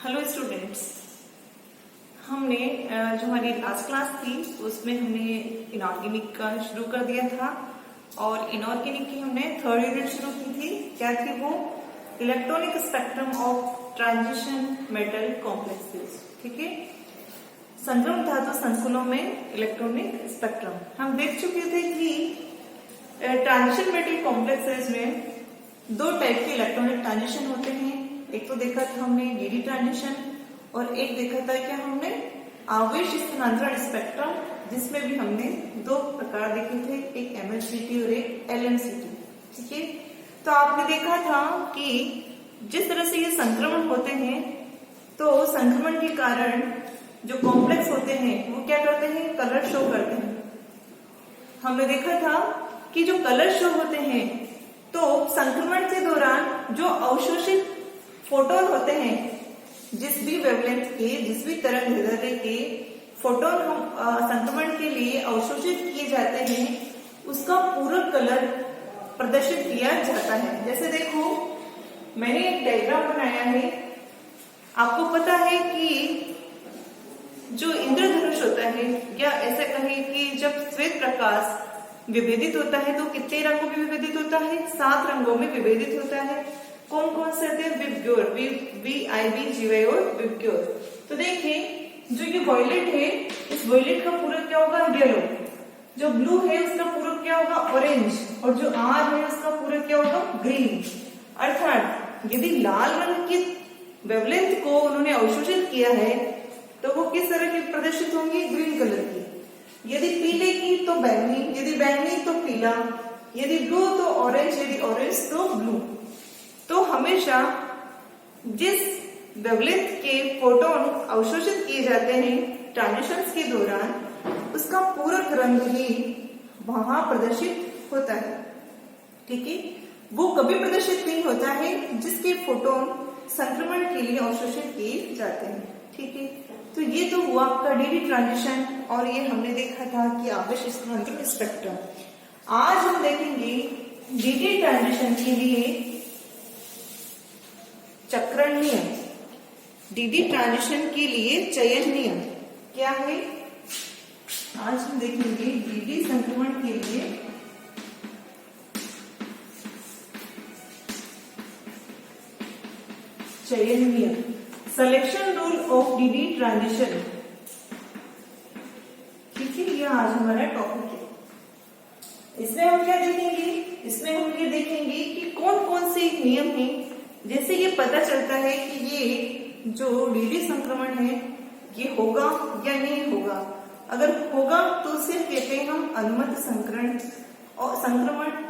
Hello students, हमने जो हमारी लास्ट क्लास थी उसमें हमने इनऑर्गेनिक का शुरू कर दिया था और इनऑर्गेनिक की हमने थर्ड यूनिट शुरू की थी। क्या थी वो? Electronic spectrum of transition metal complexes. ठीक है, संक्रम धातु संकुलों में इलेक्ट्रॉनिक स्पेक्ट्रम हम देख चुके थे कि ट्रांजिशन मेटल कॉम्प्लेक्सेस में दो टाइप के इलेक्ट्रॉनिक ट्रांजिशन होते हैं। एक तो देखा था हमने डीडी ट्रांजिशन और एक देखा था क्या हमने आवेश स्थानांतरण स्पेक्ट्रम, जिसमें भी हमने दो प्रकार देखे थे, एक एमएलसीटी और एक एलएमसीटी। ठीक है, तो आपने देखा था कि जिस तरह से ये संक्रमण होते हैं तो संक्रमण के कारण जो कॉम्प्लेक्स होते हैं वो क्या करते हैं, कलर शो करते हैं। हमने देखा था कि जो कलर शो होते हैं तो संक्रमण के दौरान जो अवशोषित फोटोन होते हैं, जिस भी वेवलेंथ के, जिस भी तरंगदैर्घ्य के फोटोन हम संक्रमण के लिए अवशोषित किए जाते हैं, उसका पूरक कलर प्रदर्शित किया जाता है। जैसे देखो, मैंने एक डायग्राम बनाया है। आपको पता है कि जो इंद्रधनुष होता है, या ऐसे कहें कि जब श्वेत प्रकाश विभेदित होता है तो कितने रंगों में विभेदित होता है? 7 रंगों में विभेदित होता है। कौन कौन से थे? विबग्योर, VIB, GY और विबग्योर। तो देखिए, जो ये वॉयलेट है, इस वॉयलेट का पूरक क्या होगा? येलो। जो ब्लू है उसका पूरक क्या होगा? ऑरेंज। और जो आर है उसका पूरक क्या होगा? ग्रीन। अर्थात यदि लाल रंग की वेवलेंथ को उन्होंने अवशोषित किया है तो वो किस तरह की प्रदर्शित होंगी? ग्रीन कलर की। यदि पीले की तो बैंगनी, यदि बैंगनी तो पीला, यदि ब्लू तो ऑरेंज, यदि ऑरेंज तो ब्लू। तो हमेशा जिस वेवलेंथ के फोटोन अवशोषित किए जाते हैं ट्रांजिशंस के दौरान, उसका पूरक रंग ही वहां प्रदर्शित होता है। ठीक है, वो कभी प्रदर्शित नहीं होता है जिसके फोटोन संक्रमण के लिए अवशोषित किए जाते हैं। ठीक है, तो ये तो हुआ आपका डीडी ट्रांजिशन और ये हमने देखा था कि आवेश स्थानांतरण स्पेक्ट्रम। आज हम देखेंगे डीडी ट्रांजिशन के लिए चक्रण नियम। डीडी ट्रांजिशन के लिए चयन नियम क्या है? आज हम देखेंगे डीडी संक्रमण के लिए चयन नियम, selection rule of DD transition. ठीक है, ये आज हमारा टॉपिक है। इसमें हम क्या देखेंगे? इसमें हम ये देखेंगे कि कौन कौन से नियम हैं, जैसे ये पता चलता है कि ये जो डीडी संक्रमण है ये होगा या नहीं होगा। अगर होगा तो सिर्फ कहते हैं हम अनुमत संक्रमण,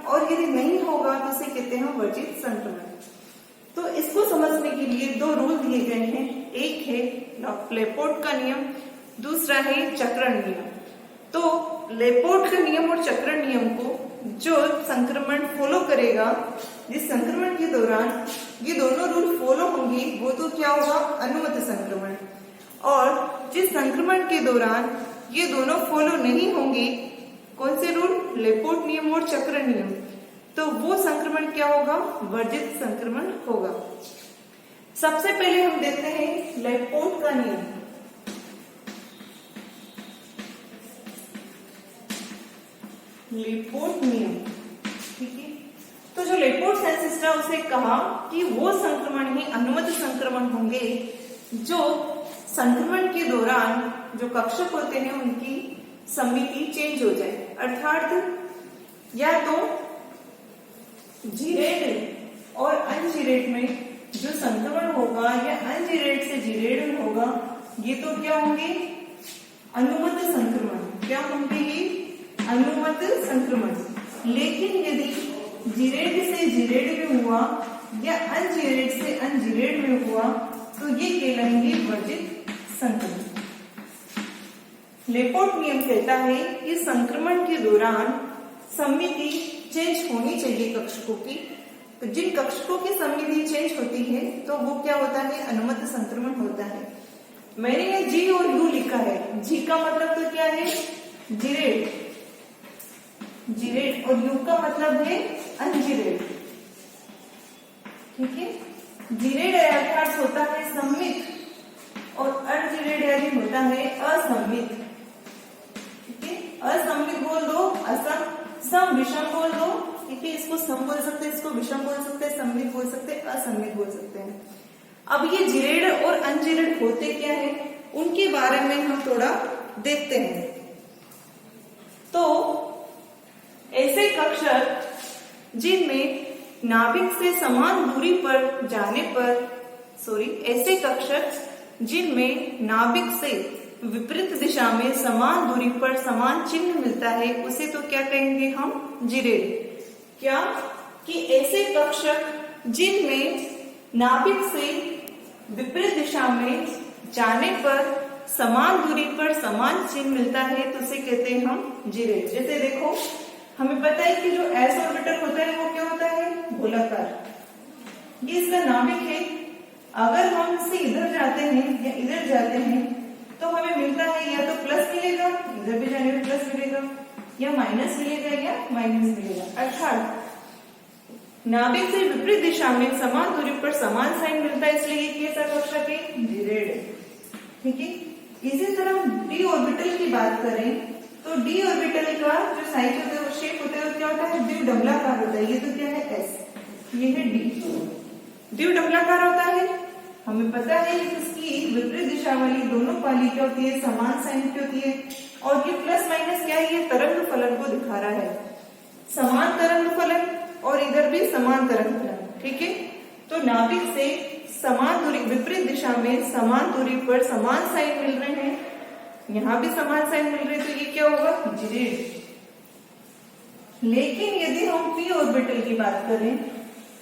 और यदि नहीं होगा तो उसे कहते हैं वर्जित संक्रमण। तो इसको समझने के लिए दो रूल दिए गए हैं। एक है लेपोर्ट का नियम, दूसरा है चक्रण नियम। तो लेपोर्ट का नियम और चक्रण नियम को जो संक्रमण फॉलो करेगा, जिस संक्रमण के दौरान ये दोनों रूल फॉलो होंगे, वो तो क्या होगा? अनुमत संक्रमण। और जिस संक्रमण के दौरान ये दोनों फॉलो नहीं होंगे, कौन से रूल? लेपोर्ट नियम और चक्रण नियम, तो वो संक्रमण क्या होगा? वर्जित संक्रमण होगा। सबसे पहले हम देखते हैं लेपोर्ट का नियम। लेपोर्ट नियम, ठीक है। तो जो लेपोर्ट सेंसिस था उसे कहा कि वो संक्रमण ही अनुमत संक्रमण होंगे जो संक्रमण के दौरान जो कक्षक होते हैं उनकी समिति चेंज हो जाए। अर्थात या तो जीरेड और अनजीरेड में जो संक्रमण होगा या अनजीरेड से जीरेड में होगा, ये तो क्या होंगे? अनुमत संक्रमण। क्या होंगे ये? अनुमत संक्रमण। लेकिन यदि जीरेड से जीरेड में हुआ या अनजीरेड से अनजीरेड में हुआ तो ये कहलाएंगे वर्जित संक्रमण। लेपोर्ट नियम कहता है कि संक्रमण के दौरान समिति चेंज होनी चाहिए कक्षकों की। तो जिन कक्षकों की समिति चेंज होती है तो वो क्या होता है? अनुमत संक्रमण होता है। मैंने ये जी और यू लिखा है। जी का मतलब तो क्या है? जीरेड, जीरेड, और यू का मतलब है अनजीरेड। ठीक है, जीरेड अर्थात होता है सम्मित और अनजिरेड यानी होता है असममित। ठीक है, असममित बोल दो, असम, सम विषम बोल दो। ठीक है, इसको सम बोल सकते हैं, इसको विषम बोल सकते हैं, सममित बोल सकते हैं, असममित बोल सकते हैं। अब ये जिरेड और अनजिरेड होते क्या है, उनके बारे में हम थोड़ा देखते हैं। तो ऐसे कक्षक जिनमें नाभिक से समान दूरी पर जाने पर, ऐसे कक्षक जिनमें नाभिक से विपरीत दिशा में समान दूरी पर समान चिन्ह मिलता है, उसे तो क्या कहेंगे हम, जिरेड। क्या कि ऐसे कक्षक जिनमें नाभिक से विपरीत दिशा में जाने पर समान दूरी पर समान चिन्ह मिलता है, तो उसे कहते हैं हम जिरेड। जैसे देखो, हमें पता है कि जो एस ऑर्बिटल होता है वो क्या होता है, गोलाकार। ये इसका नाभिक है। अगर हम इससे इधर जाते हैं या इधर जाते हैं तो हमें मिलता है या तो प्लस मिलेगा, इधर भी जाने में प्लस मिलेगा, या माइनस मिलेगा या माइनस मिलेगा। अर्थात नाभिक से विपरीत दिशा में समान दूरी पर समान साइन मिलता है, इसलिए ये कैसा कक्षक है, जिरेड है। ठीक है, इसी तरह डी ऑर्बिटल की बात करें तो डी ऑर्बिटल का जो साइज होता है, वो शेप होता है, वो क्या होता है, द्विडबलाकार होता है। ये तो क्या है, एस, ये है डी, द्विडबलाकार होता है। हमें पता है कि इसकी विपरीत दिशा वाली दोनों पाली क्या होती है, समान साइन की होती है। और ये प्लस माइनस क्या है, ये तरंग फलन को दिखा रहा है, समान तरंग फलन, और इधर भी समान तरंग फलन। ठीक है, तो नाभिक से समान दूरी, विपरीत दिशा में समान दूरी पर समान साइन मिल रहे हैं, यहाँ भी समान साइन मिल रहे हैं, तो ये क्या होगा, जिरेड। लेकिन यदि हम पी ऑर्बिटल की बात करें,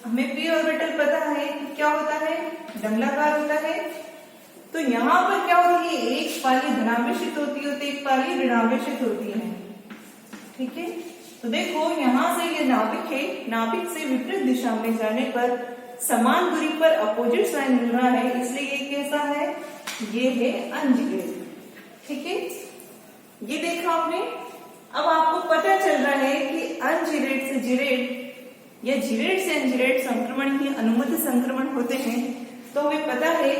हमें पी ऑर्बिटल पता है कि क्या होता है, डंबलाकार होता है। तो यहाँ पर क्या होती है, एक पाली धनावेशित होती है, एक पाली ऋणावेशित होती है। ठीक है, तो देखो यहाँ से ये नाभिक है, नाभिक से विपरीत दिशा में जाने पर समान दूरी पर अपोजिट साइन मिल रहा है, इसलिए ये कैसा है, ये है अनजिरेड। ठीक है, ये देखा आपने। अब आपको पता चल रहा है कि अनजिरेड से जिरेड या जिरेड से अनजिरेड संक्रमण ही अनुमत संक्रमण होते हैं। तो हमें पता है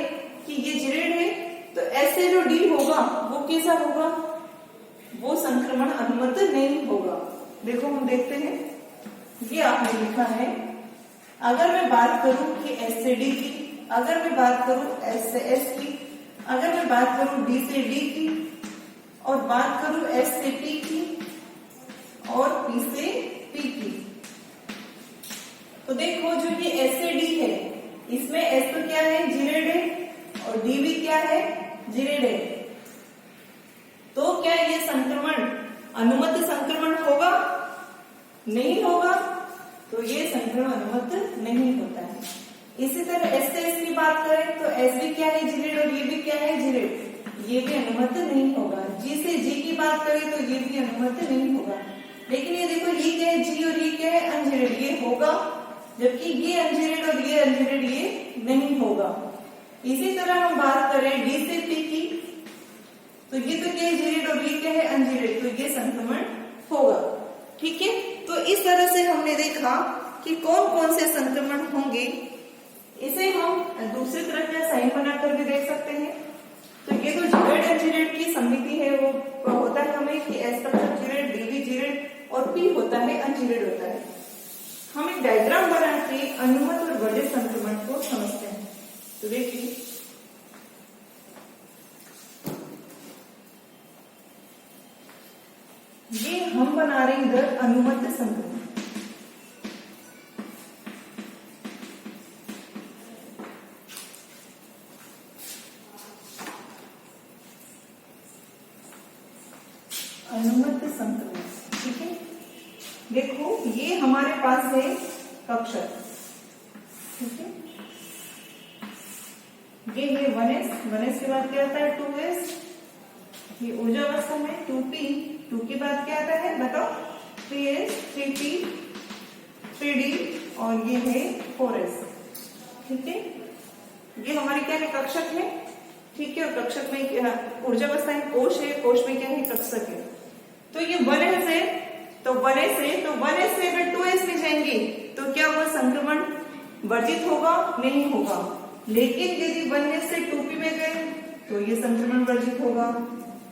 कि ये जिरेड है, तो ऐसे जो डी होगा वो कैसा होगा, वो संक्रमण अनुमत नहीं होगा। देखो हम देखते हैं, ये आपने लिखा है, अगर मैं बात करूं कि एस से डी की, अगर मैं बात करूं एस से एस की, अगर मैं बात करूं डी से डी की, और बात करूं एस से टी की, और पी से पी की, तो देखो जो ये एस से डी है, इसमें एस तो क्या है, जिरेड है, और डी भी क्या है, जिरेड है। तो क्या ये संक्रमण अनुमत संक्रमण होगा, नहीं होगा, तो ये संक्रमण अनुमत नहीं होता है। इसी तरह एस से एस की बात करें तो एस भी क्या है, जिरेड, और ये भी क्या है, जिरेड, ये भी अनुमत नहीं होगा। जी से जी की बात करें तो ये भी अनुमत नहीं होगा। लेकिन ये देखो, ये क्या है, जी, और ये क्या है, अनजिरेड, ये होगा, जबकि ये अनजिरेड और ये अनजिरेड, ये नहीं होगा। इसी तरह हम बात करें डी से पी की, तो ये तो क्या है, जिरेड, और ये क्या है, अनजिरेड, तो ये संक्रमण होगा। ठीक है, तो इस तरह से हमने देखा कि कौन कौन से संक्रमण होंगे। इसे हम दूसरी तरफ या साइन बनाकर भी देख सकते हैं। तो ये तो जिरेड अनजिरेड की समिति है, वो होता है हमें कि एस कक्षक जिरेड, डी भी जिरेड, और पी होता है अनजिरेड होता है। हम एक डायग्राम बना के अनुमत और वर्जित संक्रमण को समझते हैं। तो देखिए, ये हम बना रहे हैं इधर अनुमत संक्रमण। अनुमत संक्रमण, ठीक है। देखो ये हमारे पास है कक्षक, ठीक है। ये है 1s, 1s के बाद क्या आता है 2s, ये ऊर्जा अवस्था में 2p, 2 के बाद क्या आता है बताओ 3s, 3p, 3d, और ये है 4s, ठीक है। ये हमारे क्या है कक्षक में, ठीक है। और कक्षक में क्या ऊर्जा अवस्था है, कोश है, कोश में क्या है कक्षक है। तो ये 1s है, तो 1s है, तो 1s से अगर 2s में जाएंगे तो क्या वो संक्रमण वर्जित होगा, नहीं होगा। लेकिन यदि 1s से 2p में गए तो ये संक्रमण वर्जित होगा।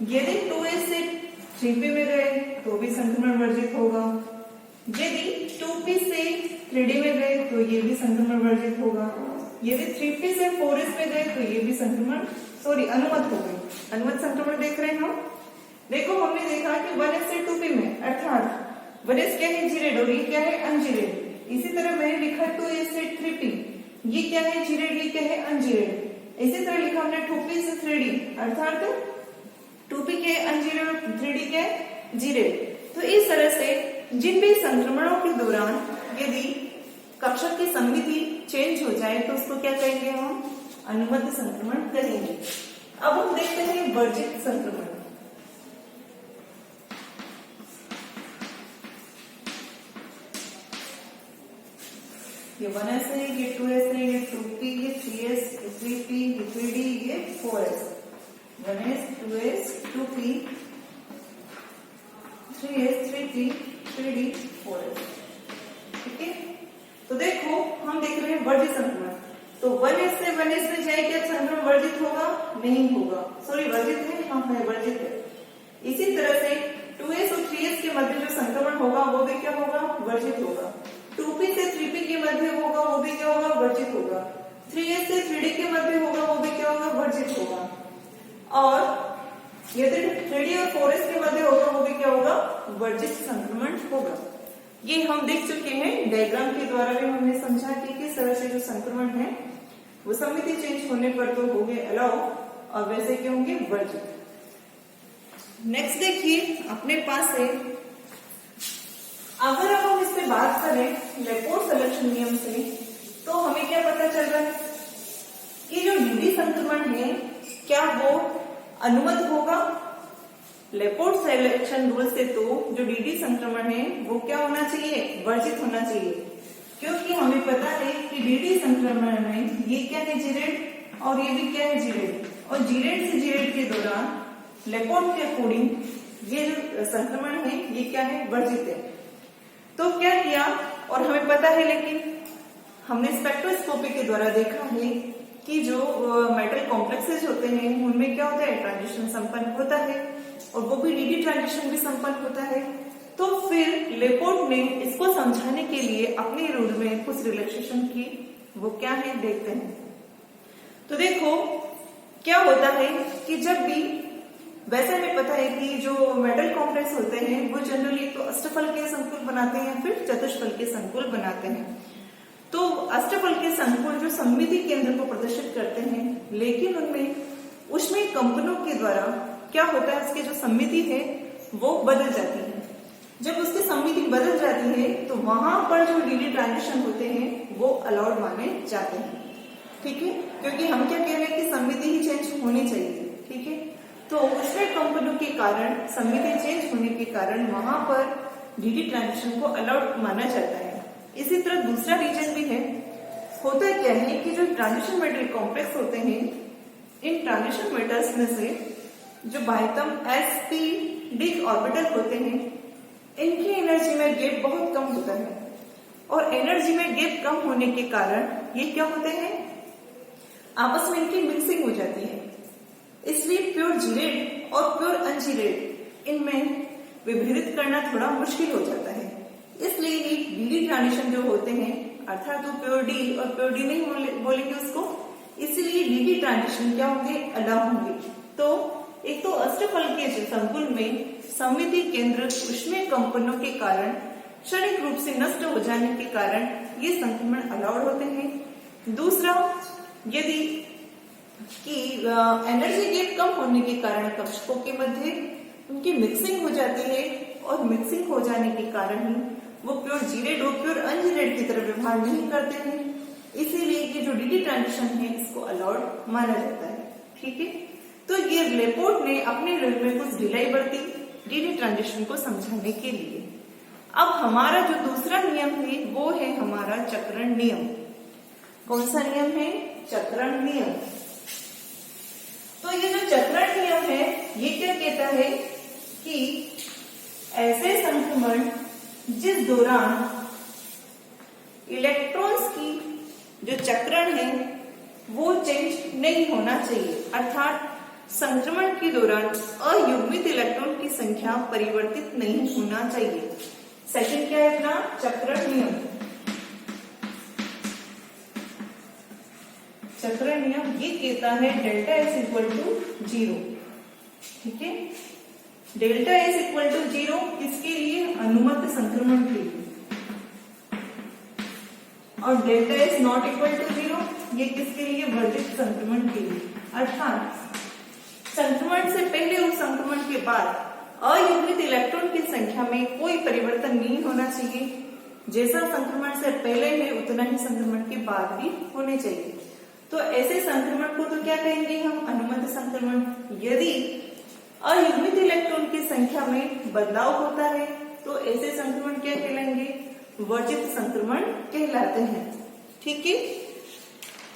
यदि 2s से 3p में गए तो भी संक्रमण वर्जित होगा। यदि 2p से 3d में गए तो ये भी संक्रमण वर्जित होगा। यदि 3p से 4s में गए तो ये भी संक्रमण अनुमत हो गए। अनुमत संक्रमण देख रहे हैं हम। देखो हमने देखा कि 1s से 2p में, अर्थात 1s क्या है, जीरेड, और ये क्या है, अनजीरेड। इसी तरह मैंने लिखा 2s से 3p, ये क्या है, जीरेड, ये क्या है, अनजीरेड। इसी तरह लिखा हमने 2p से 3d, अर्थात 2p के अनजीरेड और 3d के जीरेड। तो इस तरह से जिन भी संक्रमणों के दौरान यदि कक्षा की सममिति चेंज हो जाए तो उसको क्या कहेंगे, हम अनुमत संक्रमण कहेंगे। अब हम देखते हैं वर्जित संक्रमण। ये 1s है, ये 2s है, ये 2p, ये 3s, ये 3p, ये 3d, ये 4s। 1s, 2s, 2p, 3s, 3p, 3d, 4s। ठीक है, तो देखो हम देख रहे हैं वर्जित संक्रमण। तो 1s से 1s में जाए क्या संक्रमण वर्जित होगा? नहीं होगा। वर्जित है, हाँ है, वर्जित है। इसी तरह से 2s और 3s के मध्य जो संक्रमण होगा वो भी क्या होगा? वर्जित होगा। 2p से 3p के मध्य होगा वो भी क्या होगा? वर्जित होगा। 3s से 3d के मध्य होगा वो भी क्या होगा? वर्जित होगा। और यदि 3d और 4s के मध्य होगा वो भी क्या होगा? वर्जित संक्रमण होगा। ये हम देख चुके हैं, डायग्राम के द्वारा भी हमने समझा कि किस तरह से जो संक्रमण है वो सममिति चेंज होने पर तो होंगे अलाउ और वैसे क्या होंगे? वर्जित। नेक्स्ट देखिए अपने पास है, अगर अब हम इस पे बात करें लेपोर्ट सिलेक्शन नियम से तो हमें क्या पता चल रहा है कि जो डीडी संक्रमण है क्या वो अनुमत होगा? लेपोर्ट सिलेक्शन रूल से तो जो डीडी संक्रमण है वो क्या होना चाहिए? वर्जित होना चाहिए, क्योंकि हमें पता है कि डीडी संक्रमण में ये क्या है? जीरेड, और ये भी क्या है? जीरेड, और जीरेड से जीरेड के दौरान लेपोर्ट के अकॉर्डिंग ये जो संक्रमण है ये क्या है? वर्जित है। तो क्या किया, और हमें पता है, लेकिन हमने स्पेक्ट्रोस्कोपी के द्वारा देखा है कि जो मेटल कॉम्प्लेक्सेस होते हैं उनमें क्या होता है? ट्रांजिशन संपन्न होता है, और वो भी डीडी ट्रांजिशन भी संपन्न होता है। तो फिर लेपोर्ट ने इसको समझाने के लिए अपने रूल में कुछ रिलैक्सेशन की, वो क्या है देखते हैं। तो देखो क्या होता है कि जब भी, वैसे हमें पता है कि जो मेटल कॉम्प्लेक्स होते हैं वो जनरली तो अष्टफल के संकुल बनाते हैं, फिर चतुष्फल के संकुल बनाते हैं। तो अष्टफल के संकुल जो सममिति केंद्र को प्रदर्शित करते हैं, लेकिन उनमें ऊष्मीय कंपनों के द्वारा क्या होता है, उसकी जो सममिति है वो बदल जाती है। जब उसकी सममिति बदल जाती है तो वहां पर जो डीडी ट्रांजिशन होते हैं वो अलाउड माने जाते हैं। ठीक है, क्योंकि हम क्या कह रहे हैं कि सममिति ही चेंज होनी चाहिए। ठीक है, तो ऊष्मीय कंपनों के कारण, सममिति चेंज होने के कारण वहां पर डीडी ट्रांजिशन को अलाउड माना जाता है। इसी तरह दूसरा रीजन भी है। होता क्या है कि जो ट्रांजिशन मेटल कॉम्प्लेक्स होते हैं, इन ट्रांजिशन मेटल्स में से जो बाह्यतम sp-d ऑर्बिटल होते हैं, इनकी एनर्जी में गैप बहुत कम होता है, और एनर्जी में गैप कम होने के कारण ये क्या होते हैं? आपस में इनकी मिक्सिंग हो जाती है। इसलिए प्योर जीरेड और प्योर अनजीरेड इनमें विभेदित करना थोड़ा मुश्किल हो जाता है। इसलिए ये डीडी ट्रांजिशन जो होते हैं, अर्थात तो प्योर डी और प्योर डी नहीं बोलेंगे उसको, इसलिए डीडी ट्रांजिशन क्या होंगे? अलाउ होंगे। तो एक तो अष्टफल के संकुल में सममिति केंद्र ऊष्मीय कंपनों के कारण क्षणिक रूप से नष्ट हो जाने के कारण ये संक्रमण अलाउड होते हैं। दूसरा, यदि कि एनर्जी गैप कम होने के कारण कक्षकों के मध्य उनकी मिक्सिंग हो जाती है, और मिक्सिंग हो जाने के कारण ही वो प्योर जीरेड और प्योर अनजीरेड की तरह व्यवहार नहीं करते हैं। इसीलिए ये जो डीडी ट्रांजिशन है इसको अलाउड माना जाता है। ठीक है, तो ये लेपोर्ट ने अपने रूल में कुछ ढिलाई बरती डीडी ट्रांजिशन को समझाने के लिए। अब हमारा जो दूसरा नियम है वो है हमारा चक्रण नियम। कौन सा नियम है? चक्रण नियम। तो ये जो चक्रण नियम है ये क्या कहता है कि ऐसे संक्रमण जिस दौरान इलेक्ट्रॉन्स की जो चक्रण है वो चेंज नहीं होना चाहिए, अर्थात संक्रमण के दौरान अयुग्मित इलेक्ट्रॉन की संख्या परिवर्तित नहीं होना चाहिए। सेकंड क्या है अपना चक्रण नियम। चक्रण नियम ये कहता है डेल्टा एस इक्वल टू 0। ठीक है, डेल्टा एस इक्वल टू 0 किसके लिए? अनुमत संक्रमण के लिए। और delta S not equal to 0 ये किसके लिए? वर्जित संक्रमण के लिए। अर्थात संक्रमण से पहले और संक्रमण के बाद अयुग्मित इलेक्ट्रॉन की संख्या में कोई परिवर्तन नहीं होना चाहिए। जैसा संक्रमण से पहले है उतना ही संक्रमण के बाद भी होने चाहिए। तो ऐसे संक्रमण को तो क्या कहेंगे हम? अनुमत संक्रमण। यदि अयुग्मित इलेक्ट्रॉन की संख्या में बदलाव होता है तो ऐसे संक्रमण क्या कहलाएंगे? वर्जित संक्रमण कहलाते हैं। ठीक है,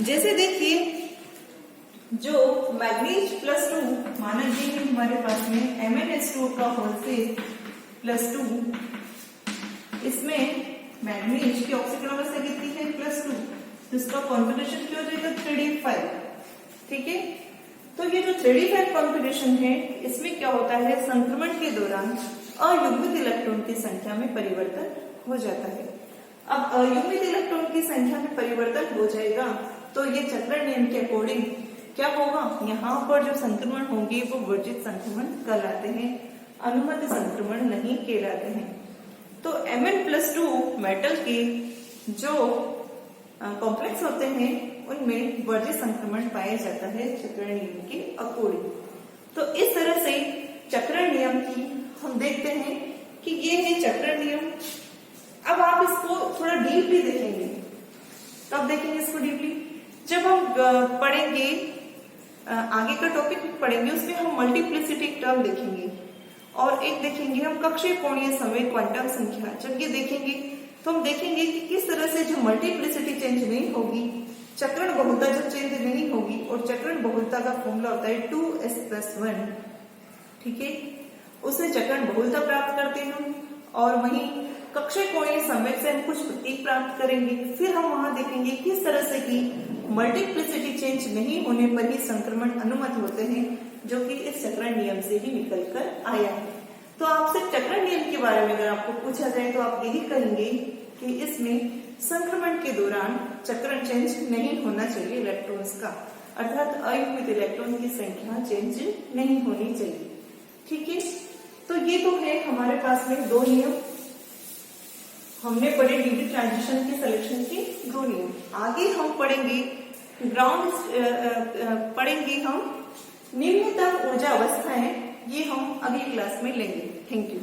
जैसे देखिए जो मैग्नीज +2 माना ये है हमारे पास में MnS2 का होल से +2, इसमें मैग्नीज की ऑक्सीजन अवस्था कितनी है? +2, तो इसका कॉन्फिगरेशन क्या हो जाएगा? 3d5। ठीक है, तो ये जो 3d5 कॉन्फिगरेशन है इसमें क्या होता है? संक्रमण के दौरान अयुग्मित इलेक्ट्रॉन की संख्या में परिवर्तन हो जाता है। अब अयुग्मित इलेक्ट्रॉन की संख्या में परिवर्तन हो जाएगा तो ये चक्रण नियम के अकॉर्डिंग क्या होगा? यहाँ पर जो संक्रमण होंगे वो वर्जित संक्रमण कहलाते हैं, अनुमत संक्रमण नहीं कहलाते हैं। तो Mn+2 मेटल के जो कॉम्प्लेक्स होते हैं उनमें वर्जित संक्रमण पाया जाता है चक्रण नियम के अकॉर्डिंग। तो इस तरह से चक्रण नियम की हम देखते हैं कि ये है चक्रण नियम। अब आप इसको थोड़ा डीपली देखेंगे। कब देखेंगे इसको डीपली? जब हम पढ़ेंगे आगे का टॉपिक पढ़ेंगे उसमें हम मल्टीप्लिसिटी टर्म देखेंगे और एक देखेंगे हम कक्षीय कोणीय संवेग क्वांटम संख्या। जब ये देखेंगे तो हम देखेंगे कि किस तरह से जो मल्टीप्लिसिटी चेंज नहीं होगी, चक्रण बहुलता जब चेंज नहीं होगी, और चक्रण बहुलता का फॉर्मूला होता है 2s+1। ठीक है, उससे चक्रण बहुलता प्राप्त करते हैं हम, और वहीं कक्षीय कोणीय संवेग से हम कुछ प्रतीक प्राप्त करेंगे। फिर हम वहां देखेंगे किस तरह से कि मल्टीप्लिसिटी चेंज नहीं होने पर ही संक्रमण अनुमत होते हैं, जो कि इस चक्रण नियम से ही निकल कर आया है। तो आपसे चक्रण नियम के बारे में अगर आपको पूछा जाए तो आप यही कहेंगे कि इसमें संक्रमण के दौरान चक्रण चेंज नहीं होना चाहिए इलेक्ट्रॉन्स का, अर्थात अयुग्मित इलेक्ट्रॉन की संख्या चेंज नहीं होनी चाहिए। ठीक है, तो ये तो है हमारे पास में दो नियम। हमने पढ़े डीबी ट्रांजिशन के सिलेक्शन के दो नियम। आगे हम पढ़ेंगे पढ़ेंगे हम निम्नतम ऊर्जा अवस्थाएं। ये हम अगली क्लास में लेंगे। Thank you.